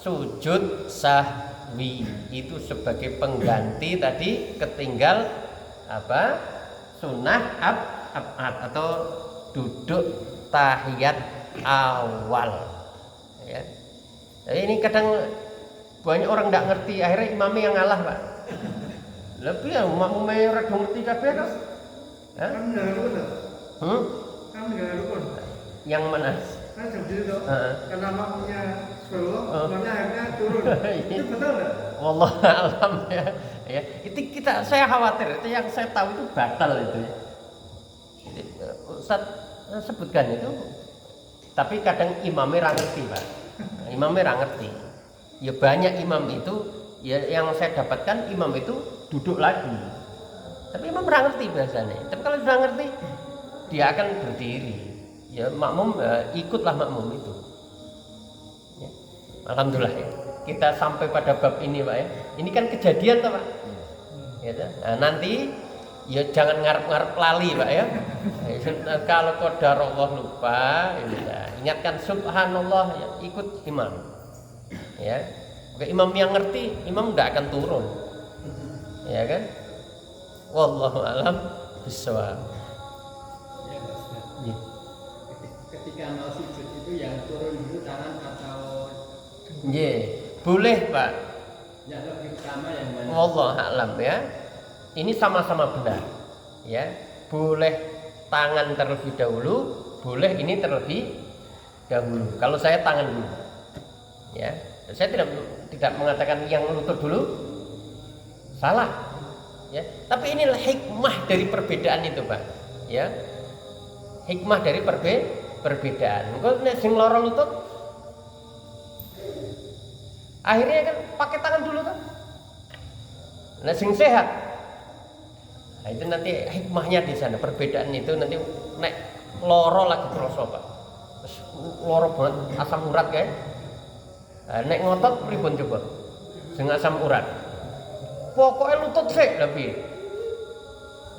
sujud sahwi, itu sebagai pengganti tadi ketinggal apa sunnah ab'ad atau duduk tahiyat awal ya. Jadi ini kadang banyak orang tidak ngerti, akhirnya imamnya yang ngalah, Pak. Lebih ya makmumnya ora ngerti kabeh kan? Kan enggak rukun. Kan enggak rukun. Yang mana? Kan jadi itu karena makmumnya sebelum makmumnya akhirnya turun. Itu betul enggak? Wallah alam ya. Ya, itu saya khawatir, itu yang saya tahu itu batal itu ya. Jadi, Ustaz sebutkan itu, tapi kadang imamnya ra ngerti, Pak. Imamnya ra ngerti. Ya banyak imam itu, ya yang saya dapatkan imam itu duduk lagi. Tapi imam ra ngerti biasanya. Tapi kalau sudah ngerti, dia akan berdiri. Ya makmum ikutlah makmum itu. Ya. Alhamdulillah ya. Kita sampai pada bab ini, Pak ya. Ini kan kejadian toh, Pak. Ya, nah, nanti ya jangan ngarep-ngarep lali, Pak ya. Kalau qadarullah lupa, ya, ingatkan subhanallah, ya, ikut imam. Ya. Oke, imam yang ngerti, imam enggak akan turun. Ya kan? Wallahu alam bissawab. Ya, Ketika mau sujud itu yang turun dulu tangan atau boleh, Pak. yang lebih utama yang mana? Wallahu a'lam ya. Ini sama-sama benar. Ya, boleh tangan terlebih dahulu, boleh ini terlebih dahulu. Kalau saya tangan dulu. Ya, saya tidak mengatakan yang lutut dulu salah. Ya, tapi inilah hikmah dari perbedaan itu, Pak. Ya. Hikmah dari perbedaan. Engko nek sing lara lutut akhirnya kan pakai tangan dulu kan. Nah, sing sehat. Nah, itu nanti hikmahnya di sana. Perbedaan itu nanti nek loro lagi kroso, Pak. Terus loro banget asam urat kae. Nah, nek ngotot pripun coba? Sing asam urat. Pokoknya lutut sik lha piye.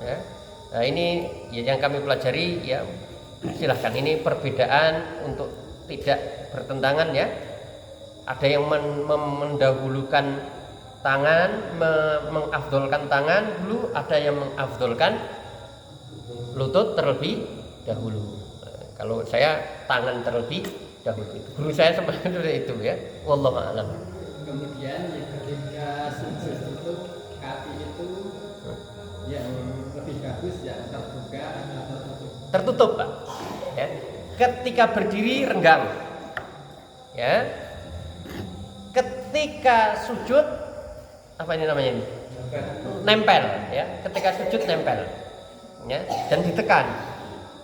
Ya. Nah, ini ya yang kami pelajari ya. Silahkan, ini perbedaan untuk tidak bertentangan ya. Ada yang mendahulukan tangan, mengafdolkan tangan dulu, ada yang mengafdolkan lutut terlebih dahulu. Kalau saya tangan terlebih dahulu. Guru saya seperti itu ya. Wallahu a'lam. Kemudian ketika sujud itu kaki itu yang lebih bagus yang terbuka atau tertutup? Tertutup, Pak. Ya. Ketika berdiri renggang. Ya. Ketika sujud apa ini namanya ini? Nempel ya. Ketika sujud nempel. Ya, dan ditekan.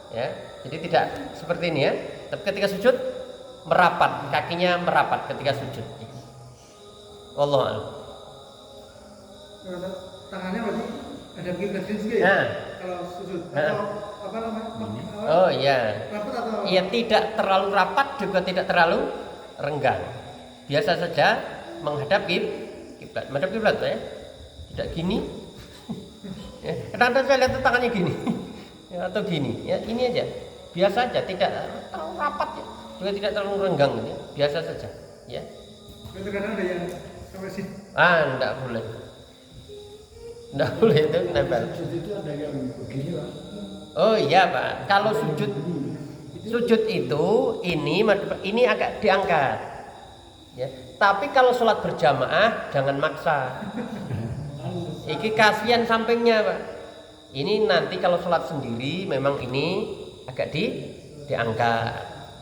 Ya. Jadi tidak seperti ini ya. Tapi ketika sujud merapat, kakinya merapat ketika sujud. Wallahu a'lam. Tangannya berarti ada kiblatnya juga ya? Nah. Kalau sujud atau apa namanya? Oh iya. Rapat atau? Iya, tidak terlalu rapat juga tidak terlalu renggang. Biasa saja menghadap kiblat. Menghadap kiblat ya. Tidak gini. Ya, kadang-kadang saya lihat tangannya gini. Ya, atau gini. Ya, ini aja. Biasa aja, tidak terlalu rapat ya. Juga tidak terlalu renggang gitu ya. Biasa saja, ya. Kadang-kadang ada yang sampai sini. Enggak boleh. Enggak boleh itu nempel. Sujud itu ada yang begini Pak. Oh iya Pak, kalau sujud itu ini agak diangkat. Ya. Tapi kalau sholat berjamaah jangan maksa. Iki kasihan sampingnya Pak. Ini nanti kalau sholat sendiri memang ini agak diangkat.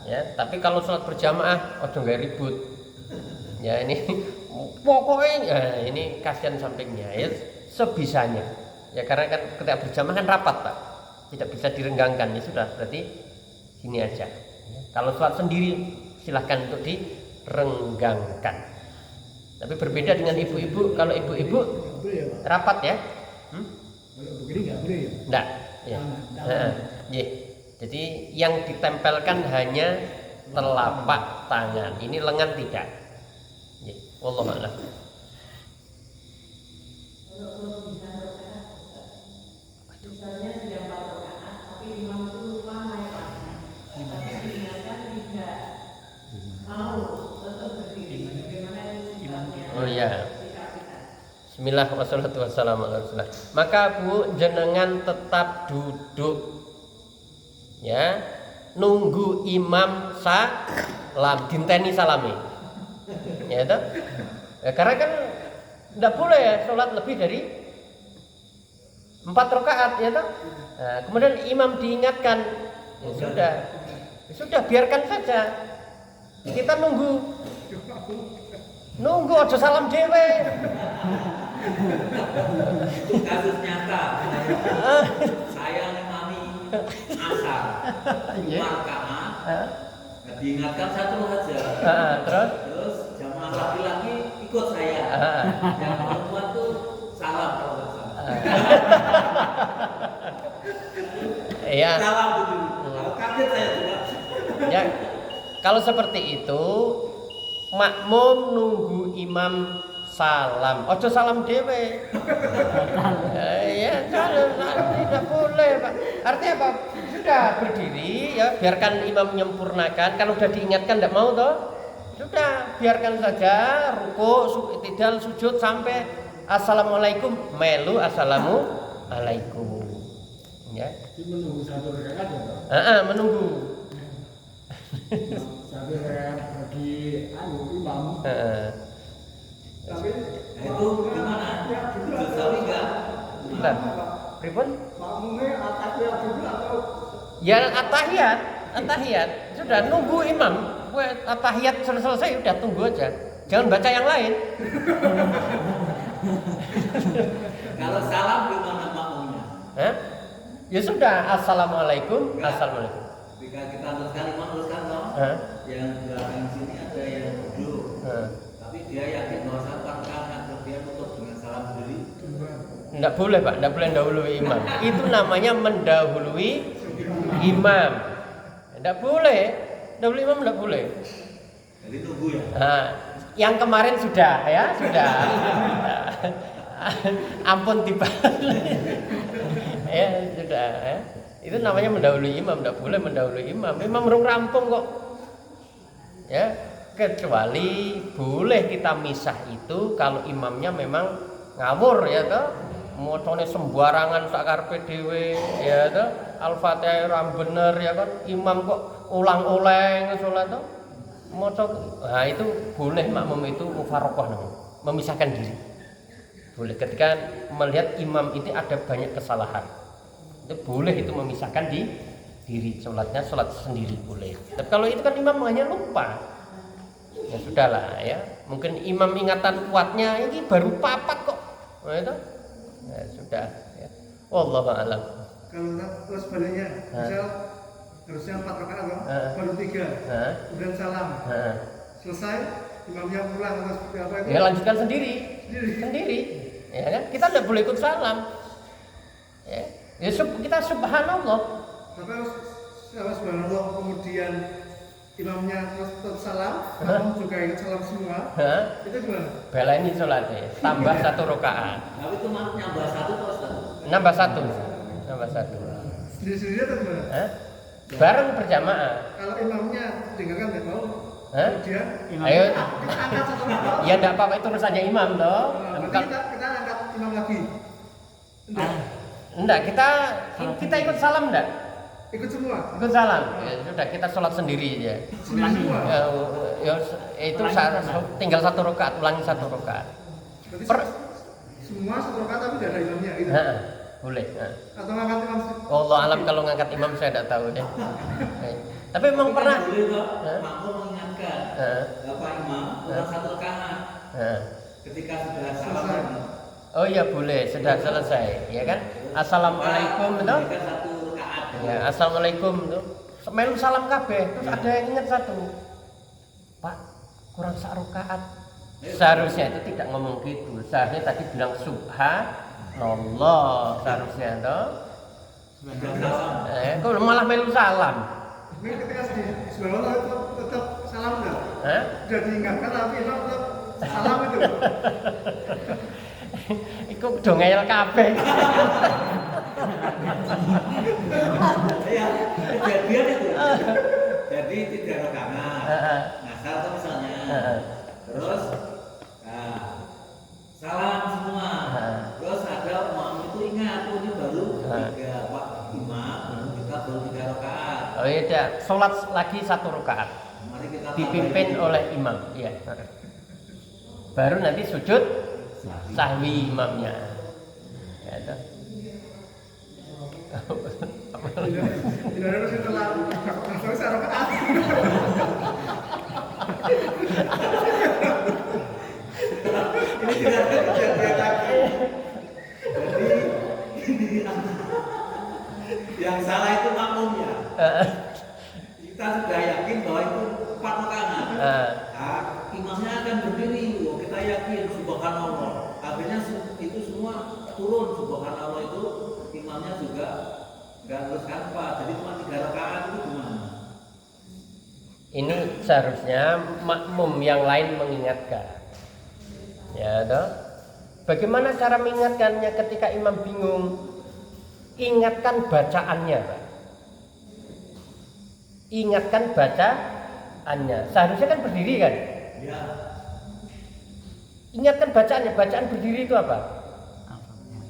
Ya. Tapi kalau sholat berjamaah nggak ribut. Ya ini pokoknya ya, ini kasihan sampingnya ya sebisanya. Ya karena kan ketika berjamaah kan rapat Pak. Tidak bisa direnggangkan ya sudah berarti gini aja. Kalau sholat sendiri silahkan untuk direnggangkan. Tapi berbeda dengan ibu-ibu. Kalau ibu-ibu rapat ya. Kalau begini nggak boleh ya? Enggak. Ya. Ya. Jadi yang ditempelkan hanya telapak tangan. Ini lengan tidak. Ya. Wallahu a'lam. Misalnya sudah 4 rakaat, tapi imam itu lupa naik rakaat. Tapi diingatkan tidak mau tetap berdiri. Bagaimana ini? Oh iya. Bismillah wassalatu wassalamu ala Rasulillah. Maka Bu jenengan tetap duduk. Ya. Nunggu imam salam, dinteni salami. Ya itu. Ya, karena kan tidak boleh ya sholat lebih dari 4 rakaat ya toh. Nah, kemudian imam diingatkan, ya sudah biarkan saja. Kita nunggu aja salam dewe. Itu kasus nyata. Saya ngimami asar 2 rakaat. Diingatkan 1 aja. Terus jamaah laki-laki ikut saya. Yang perempuan tuh salam kalau nggak salah. Iya. Salam dulu. Kalau kaget saya juga. Ya, kalau seperti itu makmum nunggu imam salam. Ojo salam dewe. Ya, tidak boleh, Pak. Artinya apa? Sudah berdiri ya, biarkan imam menyempurnakan. Kalau sudah diingatkan tidak mau toh. Sudah, biarkan saja ruku, i'tidal, sujud sampai assalamualaikum, melu assalamualaikum. Ya. Jadi menunggu 1 rakaat ya Pak? Menunggu. 1 rakaat bagi imam. Tapi Nah itu gimana? Sujud sawi nggak? Bentar. Pripun? makmumnya atahiyat dulu atau Ya atahiyat. Sudah nunggu imam. Atahiyat selesai udah tunggu aja. Jangan baca yang lain. Kalau salam gimana makmumnya? Ya sudah, assalamualaikum, assalamualaikum. Ketika kita teruskan imam teruskan toh, yang belakang sini ada yang duduk. Tapi dia yakin bahwa saya rakaat terus dia tutup dengan salam sendiri. Enggak boleh Pak, enggak boleh mendahului imam. Itu namanya mendahului imam. Enggak boleh, mendahului imam enggak boleh. Jadi tunggu ya. Yang kemarin sudah ya, sudah. Ampun tiba. Ya sudah. Ya. Itu namanya mendahului imam, enggak boleh mendahului imam. Imam belum rampung kok. Ya, kecuali boleh kita misah itu kalau imamnya memang ngawur ya toh. mocone sembarangan sak karepe dhewe ya to. Al-Fatihah ora bener ya kan. Imam kok ulang-ulang salat to. Maca itu boleh makmum itu mufaraqah namanya, memisahkan diri. Boleh ketika melihat imam itu ada banyak kesalahan. Itu boleh itu memisahkan diri, sholatnya sholat sendiri boleh. Tapi kalau itu kan imam hanya lupa, ya sudahlah ya. Mungkin imam ingatan kuatnya ini baru papat kok, nah, itu ya sudah. Ya. Wallahu a'lam. Kalau sebaliknya, misal harusnya 4 rakaat atau baru 3, kemudian salam, selesai imamnya pulang atau seperti apa itu? Ya lanjutkan sendiri. Ya kan? Kita tidak boleh ikut salam. Ya, kita subhanallah. Tapi harus subhanallah kemudian imamnya tetap salam, makmum juga ikut salam semua. Itu gimana? Baleni sholatnya, tambah 1 rakaat. Tapi itu nambah 1 atau Ustaz? Nambah satu. Sendiri-sendiri atau gimana? Bareng berjamaah. Kalau imamnya tinggalkan nggak mau, kemudian Ayo. kita angkat 1 rakaat. Ya enggak apa-apa itu urusannya imam toh. Berarti kita angkat imam lagi. Enggak, kita ikut salam enggak? Ikut semua. Ikut salam. Ya sudah kita sholat sendiri aja. Sendiri semua. Ya, itu tinggal 1 rakaat, ulangi 1 rakaat. Berarti semua 1 rakaat tapi tidak ada imamnya gitu. Boleh. Atau ngangkat imam. Allah alam kalau ngangkat imam saya tidak tahu deh. Tapi memang pernah. Boleh kok, makmum mengingatkan Bapak Imam ulang 1 rakaat. Ketika sudah salam. Oh iya boleh, sudah selesai, ya kan? Assalamualaikum itu. Ya, assalamualaikum itu. Melu salam kabeh, terus ada yang ingat 1. Pak, kurang 1 rakaat. Seharusnya itu tidak ngomong gitu. Seharusnya tadi bilang subhanallah seharusnya toh. Kok malah melu salam. Ini ketika subhanallah tetap salam enggak? Sudah diingatkan tapi imam tetap salam itu. Iku do ngeyel kabeh. Ya, kejadian itu. Jadi 3 rakaat. Ngasal tuh misalnya. Terus salam semua. Terus ada makmum itu ingat ini baru 3 Pak Imam, kita baru 3 rakaat. Oh iya, sholat lagi 1 rakaat. Mari kita Dipimpin oleh imam, iya. Baru nanti sujud sahwi imamnya. Ya, itu. Tidak ada masih telah masuk 1 rakaat. ini tidak ada kejadian lagi. Jadi yang salah itu makmumnya. Kita sudah yakin bahwa itu 4 rakaat. Imamnya akan berdiri, kita yakin subhanallah. Akhirnya itu semua turun subhanallah itu imamnya juga nggak teruskan apa. Jadi cuma 3 rakaat itu gimana? Ini seharusnya makmum yang lain mengingatkan. Ya, toh. Bagaimana cara mengingatkannya ketika imam bingung? Ingatkan bacaannya, Pak. Ingatkan bacaannya. Seharusnya kan berdiri kan? Ya. Ingatkan bacaannya. Bacaan berdiri itu apa?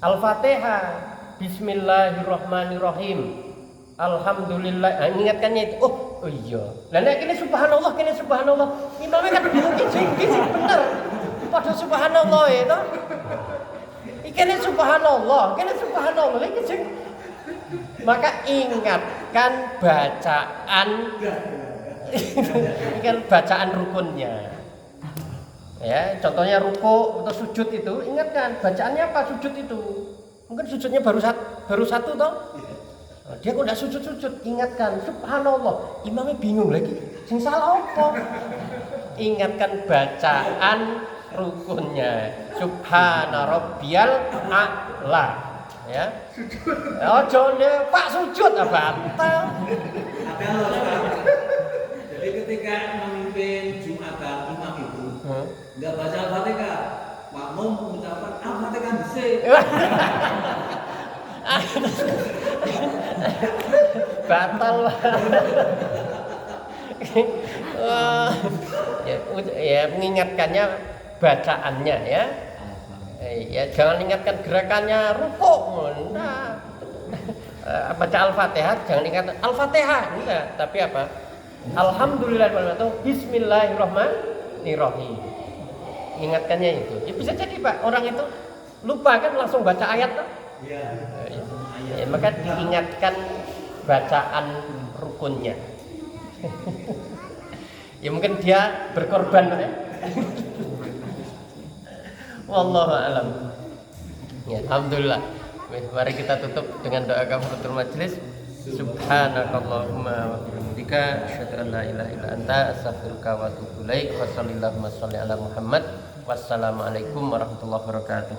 Al-Fatihah. Bismillahirrahmanirrahim. Alhamdulillah. Ingatkannya itu. Oh iya. Lah nek kene subhanallah, Imamnya kan bingung iki bener. Padha subhanallah itu. Kene subhanallah iki sing. Maka ingatkan bacaan ingat bacaan rukunnya. Ya, contohnya ruku atau sujud itu, ingatkan bacaannya apa sujud itu. Mungkin sujudnya baru satu toh. Dia kok enggak sujud-sujud, ingatkan subhanallah. Imamnya bingung lagi, sing salah apa? Ingatkan bacaan rukunnya. Subhana rabbiyal a'la. Ya. Ojo Pak sujud apa? Ada loh. Jadi ketika memimpin Jumatan imam itu enggak baca Al-Fatihah, makmum mengucapkan Al-Fatihah dhisik. Batal. Ya mengingatkannya bacaannya ya. Ya jangan ingatkan gerakannya rukuk. Nah. Baca Al-Fatihah jangan ingat Al-Fatihah enggak, tapi apa? Alhamdulillah atau Bismillahirrahmanirrahim. Ingatkannya itu. Ya bisa jadi Pak, orang itu lupa kan langsung baca ayat kan? Iya. Ya, maka diingatkan bacaan rukunnya. Ya mungkin dia berkorban ya. Wallahu a'lam. Ya, alhamdulillah. Mari kita tutup dengan doa kafaratul majelis. Subhanakallahumma wa bihamdika asyhadu an la ilaha illa anta astaghfiruka wa atubu ilaik. Wassallallahu ala Muhammad. Wassalamualaikum warahmatullahi wabarakatuh.